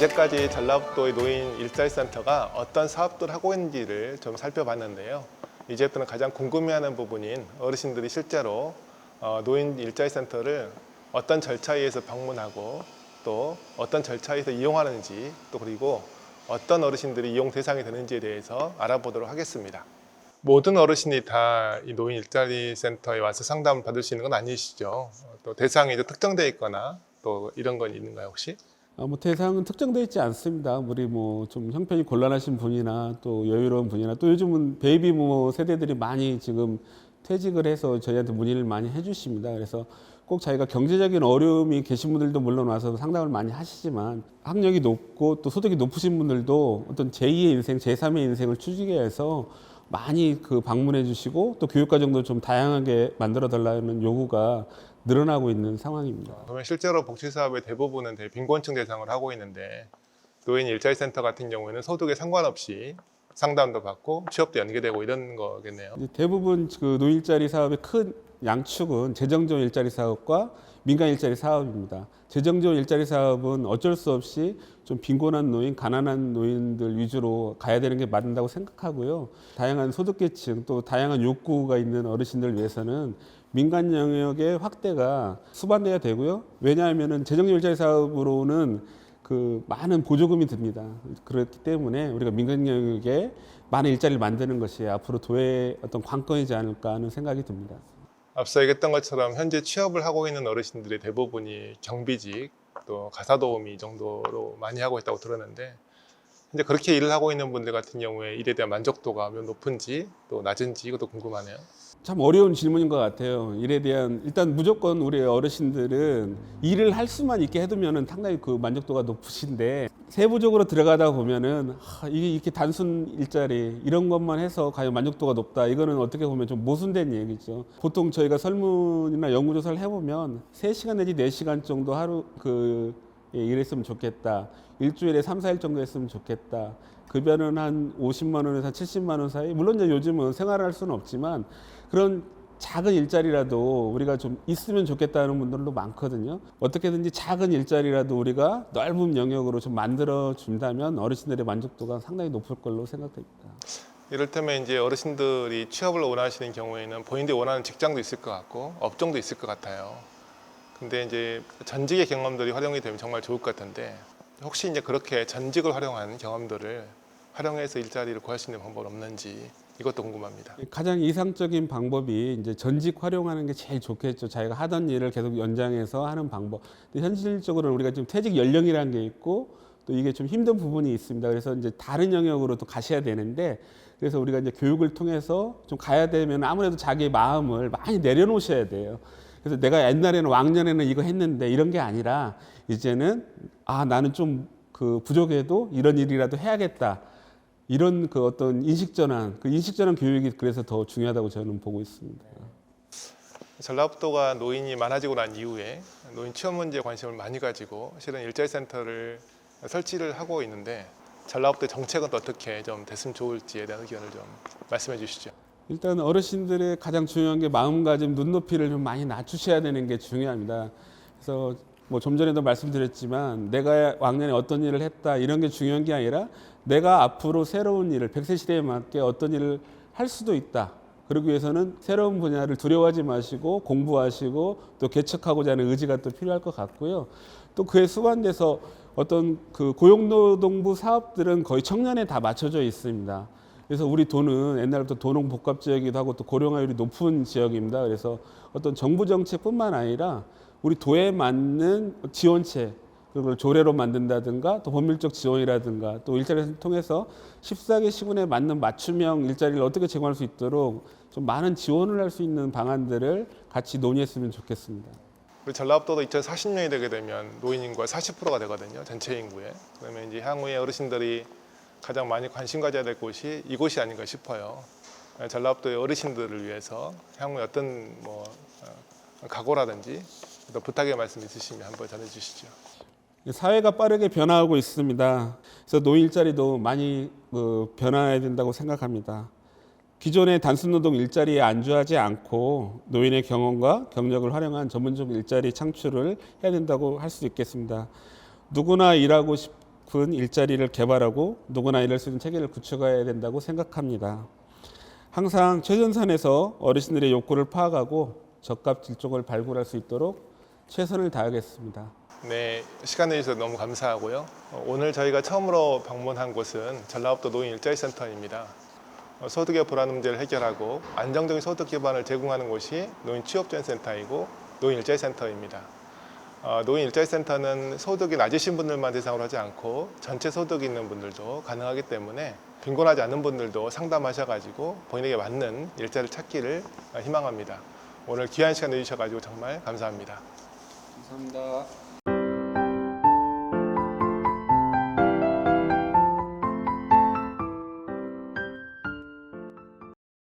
이제까지 전라북도의 노인 일자리센터가 어떤 사업들을 하고 있는지를 좀 살펴봤는데요. 이제부터는 가장 궁금해하는 부분인 어르신들이 실제로 노인 일자리센터를 어떤 절차에 의해서 방문하고 또 어떤 절차에 의해서 이용하는지 또 그리고 어떤 어르신들이 이용 대상이 되는지에 대해서 알아보도록 하겠습니다. 모든 어르신이 다 이 노인 일자리 센터에 와서 상담을 받을 수 있는 건 아니시죠? 또 대상이 특정되어 있거나 또 이런 건 있는가요, 혹시? 뭐 대상은 특정되어 있지 않습니다. 우리 뭐 좀 형편이 곤란하신 분이나 또 여유로운 분이나 또 요즘은 베이비부모 세대들이 많이 지금 퇴직을 해서 저희한테 문의를 많이 해주십니다. 그래서 꼭 자기가 경제적인 어려움이 계신 분들도 물론 와서 상담을 많이 하시지만 학력이 높고 또 소득이 높으신 분들도 어떤 제2의 인생, 제3의 인생을 추구하기 위해서 많이 방문해 주시고 또 교육과정도 좀 다양하게 만들어 달라는 요구가 늘어나고 있는 상황입니다. 그러면 실제로 복지사업의 대부분은 빈곤층 대상을 하고 있는데 노인 일자리센터 같은 경우에는 소득에 상관없이 상담도 받고 취업도 연계되고 이런 거겠네요. 대부분 노일자리 사업의 큰 양축은 재정지원 일자리 사업과 민간 일자리 사업입니다. 재정지원 일자리 사업은 어쩔 수 없이 좀 빈곤한 노인, 가난한 노인들 위주로 가야 되는 게 맞는다고 생각하고요. 다양한 소득계층 또 다양한 욕구가 있는 어르신들 위해서는 민간 영역의 확대가 수반돼야 되고요. 왜냐하면 재정지원 일자리 사업으로는 많은 보조금이 듭니다. 그렇기 때문에 우리가 민간 영역에 많은 일자리를 만드는 것이 앞으로 도의 어떤 관건이지 않을까 하는 생각이 듭니다. 앞서 얘기했던 것처럼 현재 취업을 하고 있는 어르신들의 대부분이 경비직 또 가사도우미 정도로 많이 하고 있다고 들었는데 이제 그렇게 일을 하고 있는 분들 같은 경우에 일에 대한 만족도가 몇 높은지 또 낮은지 이것도 궁금하네요. 참 어려운 질문인 것 같아요. 일에 대한 일단 무조건 우리 어르신들은 일을 할 수만 있게 해두면은 상당히 만족도가 높으신데 세부적으로 들어가다 보면은 이게 이렇게 단순 일자리 이런 것만 해서 과연 만족도가 높다 이거는 어떻게 보면 좀 모순된 얘기죠. 보통 저희가 설문이나 연구조사를 해보면 3시간 내지 4시간 정도 하루 일했으면 좋겠다. 일주일에 3, 4일 정도 했으면 좋겠다. 급여는 한 50만 원에서 70만 원 사이. 물론 이제 요즘은 생활할 수는 없지만 그런 작은 일자리라도 우리가 좀 있으면 좋겠다는 분들도 많거든요. 어떻게든지 작은 일자리라도 우리가 넓은 영역으로 좀 만들어 준다면 어르신들의 만족도가 상당히 높을 걸로 생각됩니다. 이를테면 이제 어르신들이 취업을 원하시는 경우에는 본인들이 원하는 직장도 있을 것 같고 업종도 있을 것 같아요. 근데 이제 전직의 경험들이 활용이 되면 정말 좋을 것 같은데 혹시 이제 그렇게 전직을 활용한 경험들을 활용해서 일자리를 구할 수 있는 방법은 없는지 이것도 궁금합니다. 가장 이상적인 방법이 이제 전직 활용하는 게 제일 좋겠죠. 자기가 하던 일을 계속 연장해서 하는 방법. 근데 현실적으로 우리가 지금 퇴직 연령이라는 게 있고 또 이게 좀 힘든 부분이 있습니다. 그래서 이제 다른 영역으로 또 가셔야 되는데 그래서 우리가 이제 교육을 통해서 좀 가야 되면 아무래도 자기의 마음을 많이 내려놓으셔야 돼요. 그래서 내가 옛날에는 왕년에는 이거 했는데 이런 게 아니라 이제는 나는 좀 부족해도 이런 일이라도 해야겠다. 이런 어떤 인식전환, 인식전환 교육이 그래서 더 중요하다고 저는 보고 있습니다. 전라북도가 노인이 많아지고 난 이후에 노인 취업 문제에 관심을 많이 가지고 실은 일자리센터를 설치를 하고 있는데 전라북도 정책은 또 어떻게 좀 됐으면 좋을지에 대한 의견을 좀 말씀해 주시죠. 일단 어르신들의 가장 중요한 게 마음가짐, 눈높이를 좀 많이 낮추셔야 되는 게 중요합니다. 그래서 뭐 좀 전에도 말씀드렸지만 내가 왕년에 어떤 일을 했다 이런 게 중요한 게 아니라 내가 앞으로 새로운 일을 100세 시대에 맞게 어떤 일을 할 수도 있다. 그러기 위해서는 새로운 분야를 두려워하지 마시고 공부하시고 또 개척하고자 하는 의지가 또 필요할 것 같고요. 또 그에 수반돼서 어떤 고용노동부 사업들은 거의 청년에 다 맞춰져 있습니다. 그래서 우리 도는 옛날부터 도농 복합 지역이기도 하고 또 고령화율이 높은 지역입니다. 그래서 어떤 정부 정책뿐만 아니라 우리 도에 맞는 지원책, 그걸 조례로 만든다든가 또 법률적 지원이라든가 또 일자리를 통해서 14개 시군에 맞는 맞춤형 일자리를 어떻게 제공할 수 있도록 좀 많은 지원을 할 수 있는 방안들을 같이 논의했으면 좋겠습니다. 우리 전라북도도 2040년이 되게 되면 노인 인구가 40%가 되거든요. 전체 인구에. 그러면 이제 향후에 어르신들이 가장 많이 관심 가져야 될 곳이 이곳이 아닌가 싶어요. 전라북도의 어르신들을 위해서 향후에 어떤 각오라든지 또 부탁의 말씀 있으시면 한번 전해주시죠. 사회가 빠르게 변화하고 있습니다. 그래서 노인 일자리도 많이 변화해야 된다고 생각합니다. 기존의 단순 노동 일자리에 안주하지 않고 노인의 경험과 경력을 활용한 전문적 일자리 창출을 해야 된다고 할 수 있겠습니다. 누구나 일하고 일자리를 개발하고 누구나 일할 수 있는 체계를 구축해야 된다고 생각합니다. 항상 최전선에서 어르신들의 욕구를 파악하고 적합 직종을 발굴할 수 있도록 최선을 다하겠습니다. 네, 시간 내주셔서 너무 감사하고요. 오늘 저희가 처음으로 방문한 곳은 전라북도 노인 일자리센터입니다. 소득의 불안 문제를 해결하고 안정적인 소득 기반을 제공하는 곳이 노인 취업지원센터이고 노인 일자리센터입니다. 노인 일자리센터는 소득이 낮으신 분들만 대상으로 하지 않고 전체 소득이 있는 분들도 가능하기 때문에 빈곤하지 않는 분들도 상담하셔가지고 본인에게 맞는 일자리를 찾기를 희망합니다. 오늘 귀한 시간 내주셔가지고 정말 감사합니다. 감사합니다.